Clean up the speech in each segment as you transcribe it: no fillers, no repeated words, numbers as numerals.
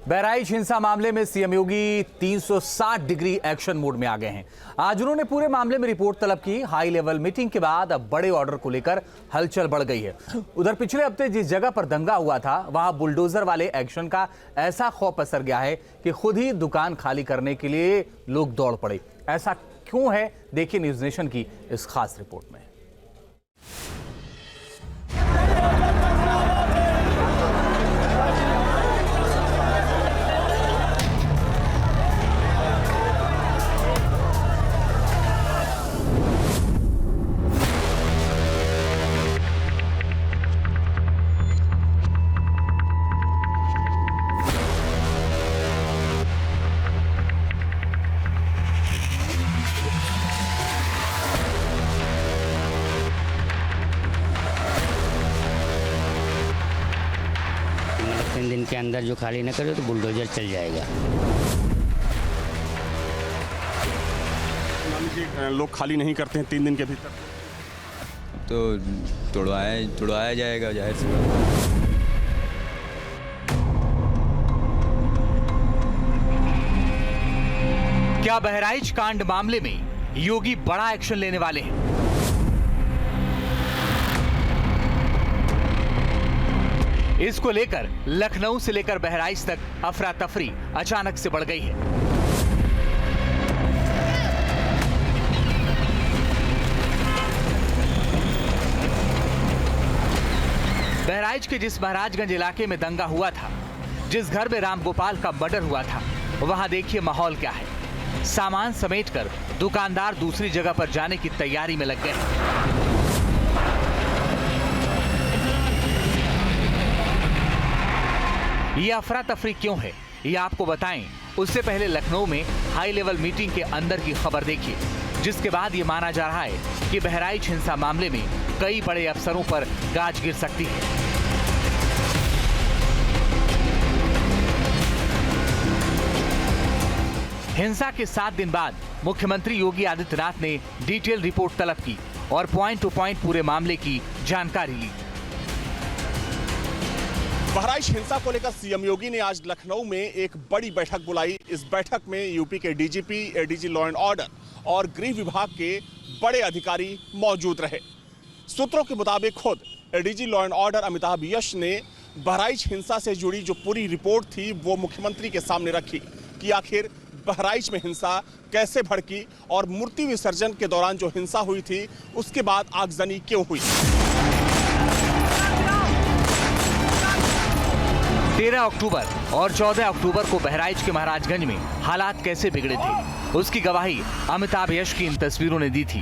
बहराइच हिंसा मामले में सीएम योगी 360 डिग्री एक्शन मोड में आ गए हैं। आज उन्होंने पूरे मामले में रिपोर्ट तलब की। हाई लेवल मीटिंग के बाद अब बड़े ऑर्डर को लेकर हलचल बढ़ गई है। उधर पिछले हफ्ते जिस जगह पर दंगा हुआ था वहां बुलडोजर वाले एक्शन का ऐसा खौफ पसर गया है कि खुद ही दुकान खाली करने के लिए लोग दौड़ पड़े। ऐसा क्यों है, देखिए न्यूज नेशन की इस खास रिपोर्ट में। तीन दिन के अंदर जो खाली न करे तो बुलडोजर चल जाएगा। मान लीजिए लोग खाली नहीं करते हैं 3 दिन के भीतर तो तुड़वाया जाएगा, जाहिर सी बात। क्या बहराइच कांड मामले में योगी बड़ा एक्शन लेने वाले हैं? इसको लेकर लखनऊ से लेकर बहराइच तक अफरा तफरी अचानक से बढ़ गई है। बहराइच के जिस महाराजगंज इलाके में दंगा हुआ था, जिस घर में रामगोपाल का मर्डर हुआ था, वहां देखिए माहौल क्या है। सामान समेटकर दुकानदार दूसरी जगह पर जाने की तैयारी में लग गए हैं। ये अफरा तफरी क्यों है, ये आपको बताएं उससे पहले लखनऊ में हाई लेवल मीटिंग के अंदर की खबर देखिए, जिसके बाद ये माना जा रहा है कि बहराइच हिंसा मामले में कई बड़े अफसरों पर गाज गिर सकती है। हिंसा के 7 दिन बाद मुख्यमंत्री योगी आदित्यनाथ ने डिटेल रिपोर्ट तलब की और पॉइंट टू पॉइंट पूरे मामले की जानकारी ली। बहराइच हिंसा को लेकर सीएम योगी ने आज लखनऊ में एक बड़ी बैठक बुलाई। इस बैठक में यूपी के DGP, ADG law and order और गृह विभाग के बड़े अधिकारी मौजूद रहे। सूत्रों के मुताबिक खुद ADG law and order Amitabh Yash ने बहराइच हिंसा से जुड़ी जो पूरी रिपोर्ट थी वो मुख्यमंत्री के सामने रखी कि आखिर बहराइच में हिंसा कैसे भड़की और मूर्ति विसर्जन के दौरान जो हिंसा हुई थी उसके बाद आगजनी क्यों हुई। 13 अक्टूबर और 14 अक्टूबर को बहराइच के महाराजगंज में हालात कैसे बिगड़े थे, उसकी गवाही अमिताभ यश की इन तस्वीरों ने दी थी।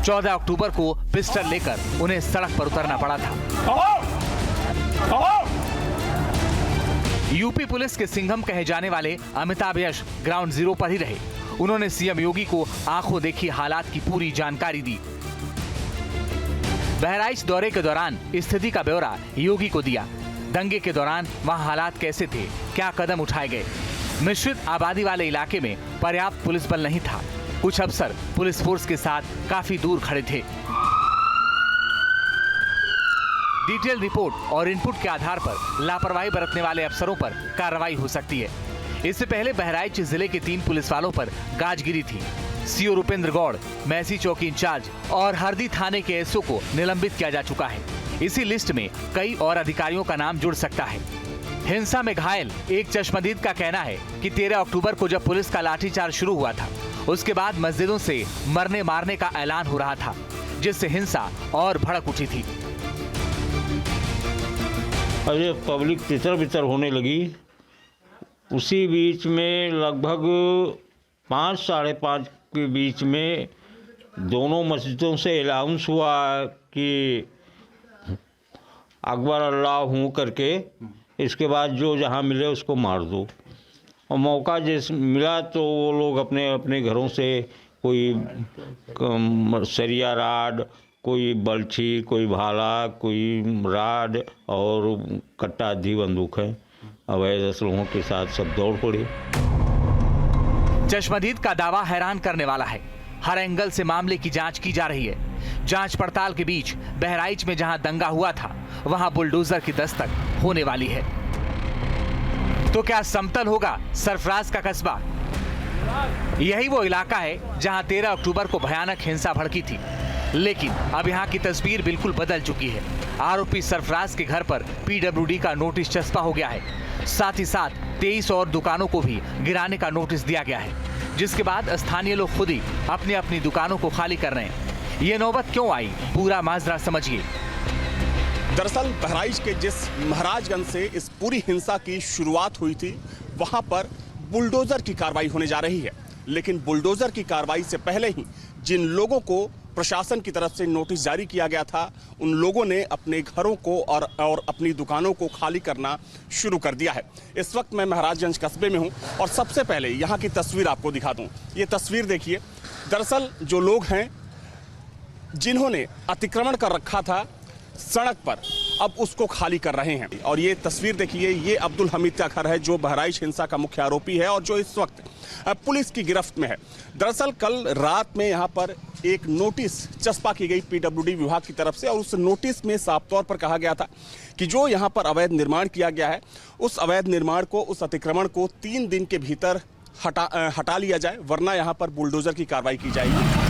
14 अक्टूबर को पिस्टल लेकर उन्हें सड़क पर उतरना पड़ा था। यूपी पुलिस के सिंघम कहे जाने वाले अमिताभ यश ग्राउंड जीरो पर ही रहे। उन्होंने सीएम योगी को आंखों देखी हालात की पूरी जानकारी दी। बहराइच दौरे के दौरान स्थिति का ब्यौरा योगी को दिया। दंगे के दौरान वहां हालात कैसे थे, क्या कदम उठाए गए। मिश्रित आबादी वाले इलाके में पर्याप्त पुलिस बल नहीं था। कुछ अफसर पुलिस फोर्स के साथ काफी दूर खड़े थे। डिटेल रिपोर्ट और इनपुट के आधार पर लापरवाही बरतने वाले अफसरों पर कार्रवाई हो सकती है। इससे पहले बहराइच जिले के 3 पुलिस वालों पर गाज गिरी थी। सीओ रुपेंद्र गौड़, मैसी चौकी इंचार्ज और हरदी थाने के एसओ को निलंबित किया जा चुका है। इसी लिस्ट में कई और अधिकारियों का नाम जुड़ सकता है। हिंसा में घायल एक चश्मदीद का कहना है कि 13 अक्टूबर को जब पुलिस का लाठीचार्ज शुरू हुआ था, उसके बाद मस्जिदों से मरने मारने का ऐलान हो रहा था, जिससे हिंसा और भड़क उठी थी। अरे पब्लिक तितर बितर होने लगी। उसी बीच में लगभग 5 साढ़े 5 के बीच में दोनों मस्जिदों से अनाउंस हुआ कि अकबर अल्लाह हूँ करके, इसके बाद जो जहाँ मिले उसको मार दो। और मौका जिस मिला तो वो लोग अपने अपने घरों से कोई सरिया राड, कोई बल्छी, कोई भाला, कोई राड और कट्टा आदि बंदूक है अवैध असलहों के साथ सब दौड़ पड़े। चश्मदीद का दावा हैरान करने वाला है। हर एंगल से मामले की जांच की जा रही है। जांच पड़ताल के बीच बहराइच में जहां दंगा हुआ था वहां बुलडोजर की दस्तक होने वाली है। तो क्या समतल होगा सरफराज का कस्बा? यही वो इलाका है जहां 13 अक्टूबर को भयानक हिंसा भड़की थी, लेकिन अब यहां की तस्वीर बिल्कुल बदल चुकी है। आरोपी सरफराज के घर पर पीडब्ल्यूडी का नोटिस चस्पा हो गया है। साथ ही साथ 23 और दुकानों को भी गिराने का नोटिस दिया गया है, जिसके बाद स्थानीय लोग खुद ही अपनी अपनी दुकानों को खाली कर रहे हैं। ये नौबत क्यों आई, पूरा माजरा समझिए। दरअसल बहराइच के जिस महाराजगंज से इस पूरी हिंसा की शुरुआत हुई थी, वहां पर बुलडोजर की कार्रवाई होने जा रही है। लेकिन बुलडोजर की कार्रवाई से पहले ही जिन लोगों को प्रशासन की तरफ से नोटिस जारी किया गया था, उन लोगों ने अपने घरों को और अपनी दुकानों को खाली करना शुरू कर दिया है। इस वक्त मैं महाराजगंज कस्बे में हूं और सबसे पहले यहां की तस्वीर आपको दिखा दूं। ये तस्वीर देखिए। दरअसल जो लोग हैं जिन्होंने अतिक्रमण कर रखा था सड़क पर, अब उसको खाली कर रहे हैं। और ये तस्वीर देखिए, ये अब्दुल हमीद का घर है जो बहराइच हिंसा का मुख्य आरोपी है और जो इस वक्त पुलिस की गिरफ्त में है। दरअसल कल रात में यहाँ पर एक नोटिस चस्पा की गई पीडब्ल्यूडी विभाग की तरफ से और उस नोटिस में साफ तौर पर कहा गया था कि जो यहाँ पर अवैध निर्माण किया गया है, उस अवैध निर्माण को, उस अतिक्रमण को 3 दिन के भीतर हटा लिया जाए, वरना यहाँ पर बुलडोजर की कार्रवाई की जाएगी।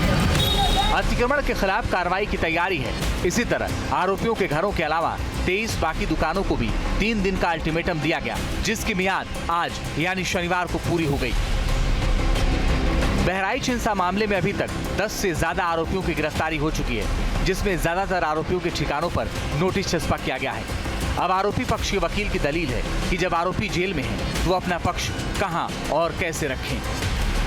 अतिक्रमण के खिलाफ कार्रवाई की तैयारी है। इसी तरह आरोपियों के घरों के अलावा 23 बाकी दुकानों को भी 3 दिन का अल्टीमेटम दिया गया, जिसकी मियाद आज यानी शनिवार को पूरी हो गई। बहराइच हिंसा मामले में अभी तक 10 से ज्यादा आरोपियों की गिरफ्तारी हो चुकी है, जिसमें ज्यादातर आरोपियों के ठिकानों पर नोटिस चस्पा किया गया है। अब आरोपी पक्ष के वकील की दलील है कि जब आरोपी जेल में है तो अपना पक्ष कहां और कैसे रखें।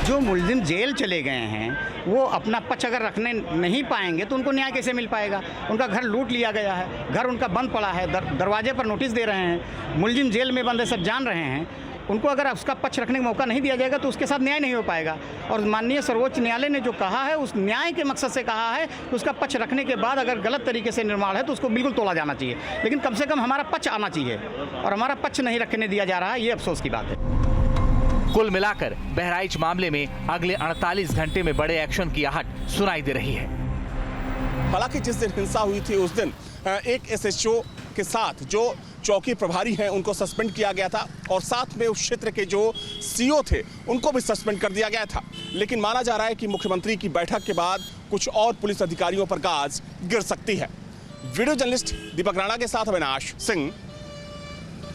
जो मुलजिम जेल चले गए हैं वो अपना पक्ष अगर रखने नहीं पाएंगे तो उनको न्याय कैसे मिल पाएगा? उनका घर लूट लिया गया है, घर उनका बंद पड़ा है, दरवाजे पर नोटिस दे रहे हैं, मुलजिम जेल में बंद है, सब जान रहे हैं। उनको अगर उसका पक्ष रखने का मौका नहीं दिया जाएगा तो उसके साथ न्याय नहीं हो पाएगा। और माननीय सर्वोच्च न्यायालय ने जो कहा है, उस न्याय के मकसद से कहा है कि उसका पक्ष रखने के बाद अगर गलत तरीके से निर्माण है तो उसको बिल्कुल तोड़ा जाना चाहिए, लेकिन कम से कम हमारा पक्ष आना चाहिए और हमारा पक्ष नहीं रखने दिया जा रहा है, ये अफसोस की बात है। कुल मिलाकर बहराइच मामले में अगले 48 घंटे में बड़े एक्शन की आहट सुनाई दे रही है। हालांकि जिस दिन हिंसा हुई थी उस दिन एक एसएचओ के साथ जो चौकी प्रभारी हैं उनको सस्पेंड किया गया था और साथ में उस क्षेत्र के जो सीओ थे उनको भी सस्पेंड कर दिया गया था। लेकिन माना जा रहा है कि मुख्यमंत्री की बैठक के बाद कुछ और पुलिस अधिकारियों पर गाज गिर सकती है। वीडियो जर्नलिस्ट दीपक राणा के साथ अविनाश सिंह,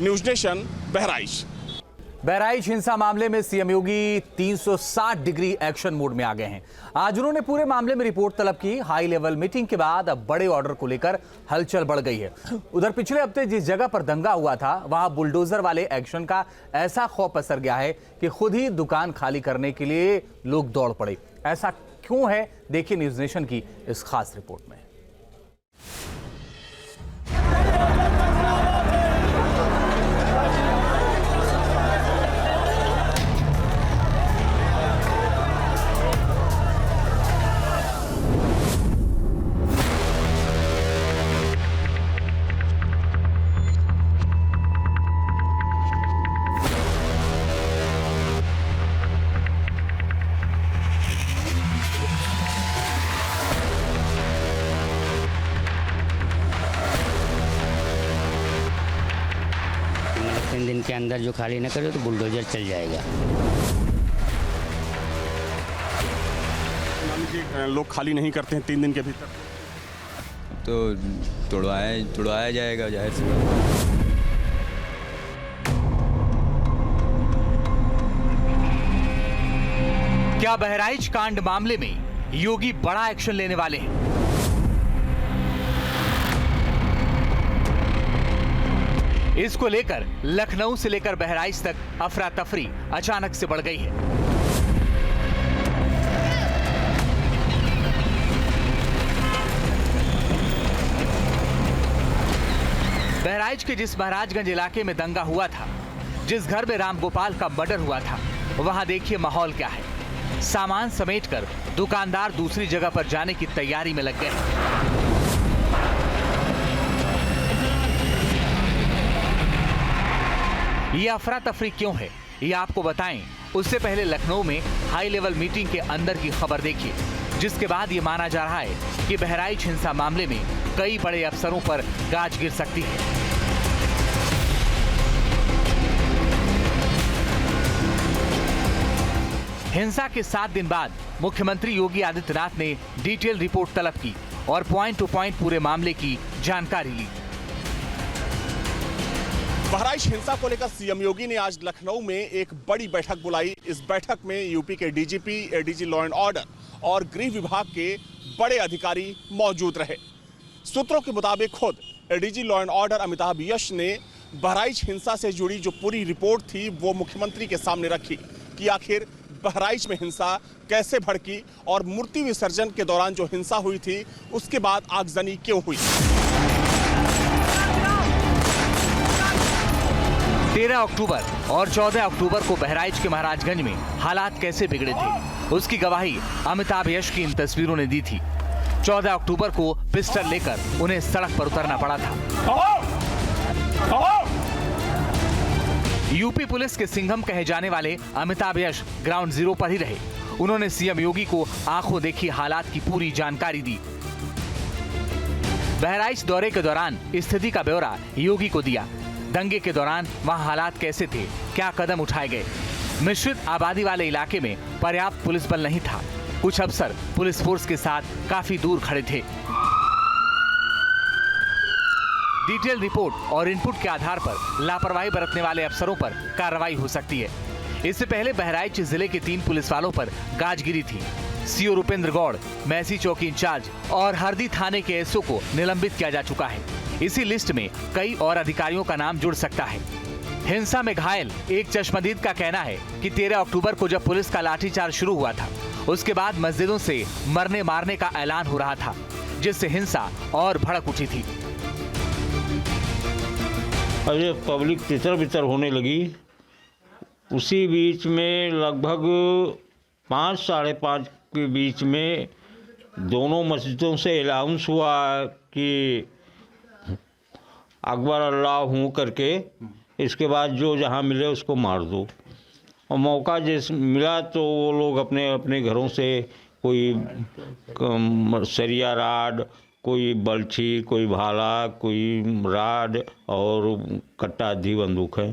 न्यूज नेशन, बहराइच। बहराइच हिंसा मामले में सीएम योगी 360 डिग्री एक्शन मोड में आ गए हैं। आज उन्होंने पूरे मामले में रिपोर्ट तलब की। हाई लेवल मीटिंग के बाद अब बड़े ऑर्डर को लेकर हलचल बढ़ गई है। उधर पिछले हफ्ते जिस जगह पर दंगा हुआ था वहां बुलडोजर वाले एक्शन का ऐसा खौफ पसर गया है कि खुद ही दुकान खाली करने के लिए लोग दौड़ पड़े। ऐसा क्यों है, देखिए न्यूज नेशन की इस खास रिपोर्ट में। मतलब 3 दिन के अंदर जो खाली न करे तो बुलडोजर चल जाएगा। मान लीजिए लोग खाली नहीं करते हैं 3 दिन के भीतर तो तुड़वाया जाएगा, जाहिर सी बात है। क्या बहराइच कांड मामले में योगी बड़ा एक्शन लेने वाले हैं? इसको लेकर लखनऊ से लेकर बहराइच तक अफरा तफरी अचानक से बढ़ गई है। बहराइच के जिस महाराजगंज इलाके में दंगा हुआ था, जिस घर में रामगोपाल का मर्डर हुआ था, वहां देखिए माहौल क्या है। सामान समेटकर दुकानदार दूसरी जगह पर जाने की तैयारी में लग गए हैं। ये अफरा तफरी क्यों है, ये आपको बताएं उससे पहले लखनऊ में हाई लेवल मीटिंग के अंदर की खबर देखिए, जिसके बाद ये माना जा रहा है कि बहराइच हिंसा मामले में कई बड़े अफसरों पर गाज गिर सकती है। हिंसा के 7 दिन बाद मुख्यमंत्री योगी आदित्यनाथ ने डिटेल रिपोर्ट तलब की और पॉइंट टू पॉइंट पूरे मामले की जानकारी ली। बहराइच हिंसा को लेकर सीएम योगी ने आज लखनऊ में एक बड़ी बैठक बुलाई। इस बैठक में यूपी के DGP, ADG law and order और गृह विभाग के बड़े अधिकारी मौजूद रहे। सूत्रों के मुताबिक खुद ADG law and order Amitabh Yash ने बहराइच हिंसा से जुड़ी जो पूरी रिपोर्ट थी वो मुख्यमंत्री के सामने रखी कि आखिर बहराइच में हिंसा कैसे भड़की और मूर्ति विसर्जन के दौरान जो हिंसा हुई थी उसके बाद आगजनी क्यों हुई। 13 अक्टूबर और 14 अक्टूबर को बहराइच के महाराजगंज में हालात कैसे बिगड़े थे उसकी गवाही अमिताभ यश की इन तस्वीरों ने दी थी। 14 अक्टूबर को पिस्टल लेकर उन्हें सड़क पर उतरना पड़ा था। यूपी पुलिस के सिंघम कहे जाने वाले अमिताभ यश ग्राउंड जीरो पर ही रहे। उन्होंने सीएम योगी को आंखों देखी हालात की पूरी जानकारी दी। बहराइच दौरे के दौरान स्थिति का ब्यौरा योगी को दिया। दंगे के दौरान वहां हालात कैसे थे, क्या कदम उठाए गए। मिश्रित आबादी वाले इलाके में पर्याप्त पुलिस बल नहीं था। कुछ अफसर पुलिस फोर्स के साथ काफी दूर खड़े थे। डिटेल रिपोर्ट और इनपुट के आधार पर लापरवाही बरतने वाले अफसरों पर कार्रवाई हो सकती है। इससे पहले बहराइच जिले के 3 पुलिस वालों पर गाजगिरी थी। सीओ रुपेंद्र गौड़, मैसी चौकी इंचार्ज और हरदी थाने के एसओ को निलंबित किया जा चुका है। इसी लिस्ट में कई और अधिकारियों का नाम जुड़ सकता है। हिंसा में घायल एक चश्मदीद का कहना है कि 13 अक्टूबर को जब पुलिस का लाठीचार्ज शुरू हुआ था उसके बाद मस्जिदों से मरने मारने का ऐलान हो रहा था, जिससे हिंसा और भड़क उठी थी। अरे पब्लिक तितर बितर होने लगी। उसी बीच में लगभग 5 साढ़े 5 के बीच में दोनों मस्जिदों से अनाउंस हुआ कि अकबर अल्लाह हूँ करके, इसके बाद जो जहाँ मिले उसको मार दो। और मौका जिस मिला तो वो लोग अपने अपने घरों से कोई सरिया राड, कोई बल्छी, कोई भाला, कोई राड और कट्टा आदि बंदूक है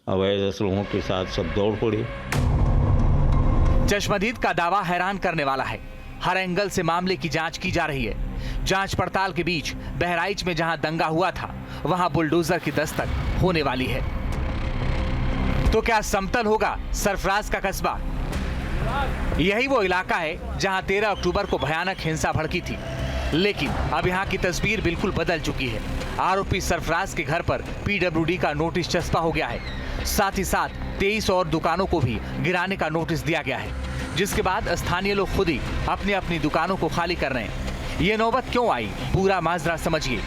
अवैध असलहों के साथ सब दौड़ पड़े। चश्मदीद का दावा हैरान करने वाला है। हर एंगल से मामले की जांच की जा रही है। जांच पड़ताल के बीच बहराइच में जहां दंगा हुआ था वहां बुलडोजर की दस्तक होने वाली है। तो क्या समतल होगा सरफराज का कस्बा? यही वो इलाका है जहां 13 अक्टूबर को भयानक हिंसा भड़की थी, लेकिन अब यहाँ की तस्वीर बिल्कुल बदल चुकी है। आरोपी सरफराज के घर पर पीडब्ल्यूडी का नोटिस चस्पा हो गया है। साथ ही साथ 23 और दुकानों को भी गिराने का नोटिस दिया गया है, जिसके बाद स्थानीय लोग खुद ही अपनी अपनी दुकानों को खाली कर रहे हैं। ये नौबत क्यों आई, पूरा माजरा समझिए।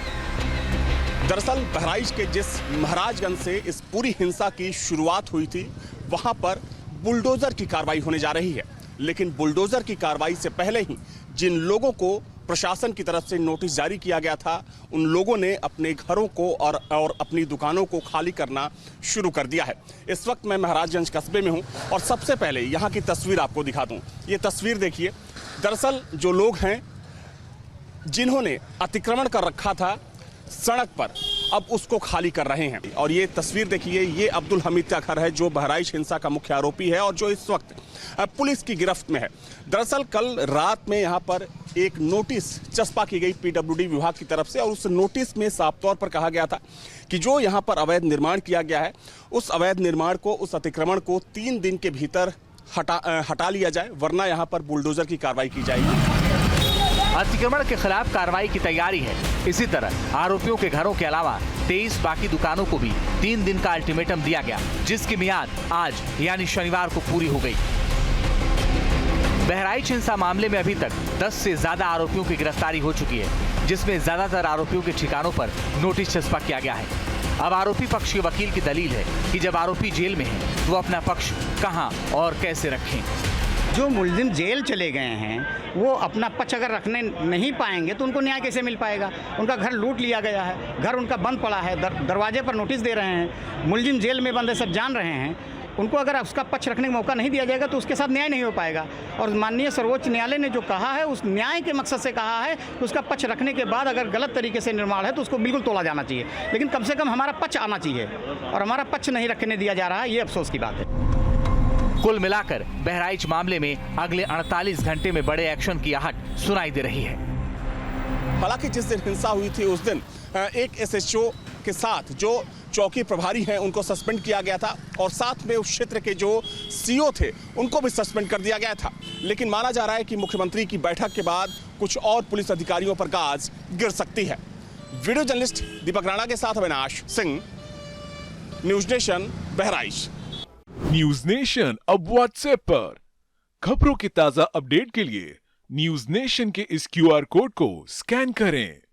दरअसल बहराइच के जिस महाराजगंज से इस पूरी हिंसा की शुरुआत हुई थी वहां पर बुलडोजर की कार्रवाई होने जा रही है, लेकिन बुलडोजर की कार्रवाई से पहले ही जिन लोगों को प्रशासन की तरफ से नोटिस जारी किया गया था उन लोगों ने अपने घरों को और अपनी दुकानों को खाली करना शुरू कर दिया है। इस वक्त मैं महाराजगंज कस्बे में हूं और सबसे पहले यहां की तस्वीर आपको दिखा दूं। ये तस्वीर देखिए। दरअसल जो लोग हैं जिन्होंने अतिक्रमण कर रखा था सड़क पर, अब उसको खाली कर रहे हैं। और ये तस्वीर देखिए, ये अब्दुल हमीद का घर है जो बहराइच हिंसा का मुख्य आरोपी है और जो इस वक्त पुलिस की गिरफ्त में है। दरअसल कल रात में यहाँ पर एक नोटिस चस्पा की गई पीडब्ल्यूडी विभाग की तरफ से और उस नोटिस में साफ तौर पर कहा गया था कि जो यहाँ पर अवैध निर्माण किया गया है उस अवैध निर्माण को, उस अतिक्रमण को 3 दिन के भीतर हटा लिया जाए, वरना यहाँ पर बुलडोजर की कार्रवाई की जाएगी। अतिक्रमण के खिलाफ कार्रवाई की तैयारी है। इसी तरह आरोपियों के घरों के अलावा 23 बाकी दुकानों को भी 3 दिन का अल्टीमेटम दिया गया, जिसकी मियाद आज यानी शनिवार को पूरी हो गई। बहराइच हिंसा मामले में अभी तक 10 से ज्यादा आरोपियों की गिरफ्तारी हो चुकी है, जिसमें ज्यादातर आरोपियों के ठिकानों पर नोटिस चस्पा किया गया है। अब आरोपी पक्ष के वकील की दलील है कि जब आरोपी जेल में है तो अपना पक्ष कहां और कैसे रखें। जो मुलजिम जेल चले गए हैं वो अपना पक्ष अगर रखने नहीं पाएंगे तो उनको न्याय कैसे मिल पाएगा। उनका घर लूट लिया गया है, घर उनका बंद पड़ा है, दरवाजे पर नोटिस दे रहे हैं, मुलजिम जेल में बंद है, सब जान रहे हैं। उनको अगर उसका पक्ष रखने का मौका नहीं दिया जाएगा तो उसके साथ न्याय नहीं हो पाएगा। और माननीय सर्वोच्च न्यायालय ने जो कहा है उस न्याय के मकसद से कहा है कि उसका पक्ष रखने के बाद अगर गलत तरीके से निर्माण है तो उसको बिल्कुल तोड़ा जाना चाहिए, लेकिन कम से कम हमारा पक्ष आना चाहिए और हमारा पक्ष नहीं रखने दिया जा रहा है। ये अफसोस की बात है। कुल मिलाकर बहराइच मामले में अगले 48 घंटे में बड़े एक्शन की आहट सुनाई दे रही है। हालांकि जिस दिन हिंसा हुई थी उस दिन एक एसएचओ के साथ जो चौकी प्रभारी हैं उनको सस्पेंड किया गया था और साथ में उस क्षेत्र के जो सीओ थे उनको भी सस्पेंड कर दिया गया था। लेकिन माना जा रहा है कि मुख्यमंत्री की बैठक के बाद कुछ और पुलिस अधिकारियों पर गाज गिर सकती है। वीडियो जर्नलिस्ट दीपक राणा के साथ Avinash Singh, news nation, Bahraich. News nation अब व्हाट्सएप पर खबरों के ताजा अपडेट के लिए न्यूज नेशन के इस क्यूआर कोड को स्कैन करें।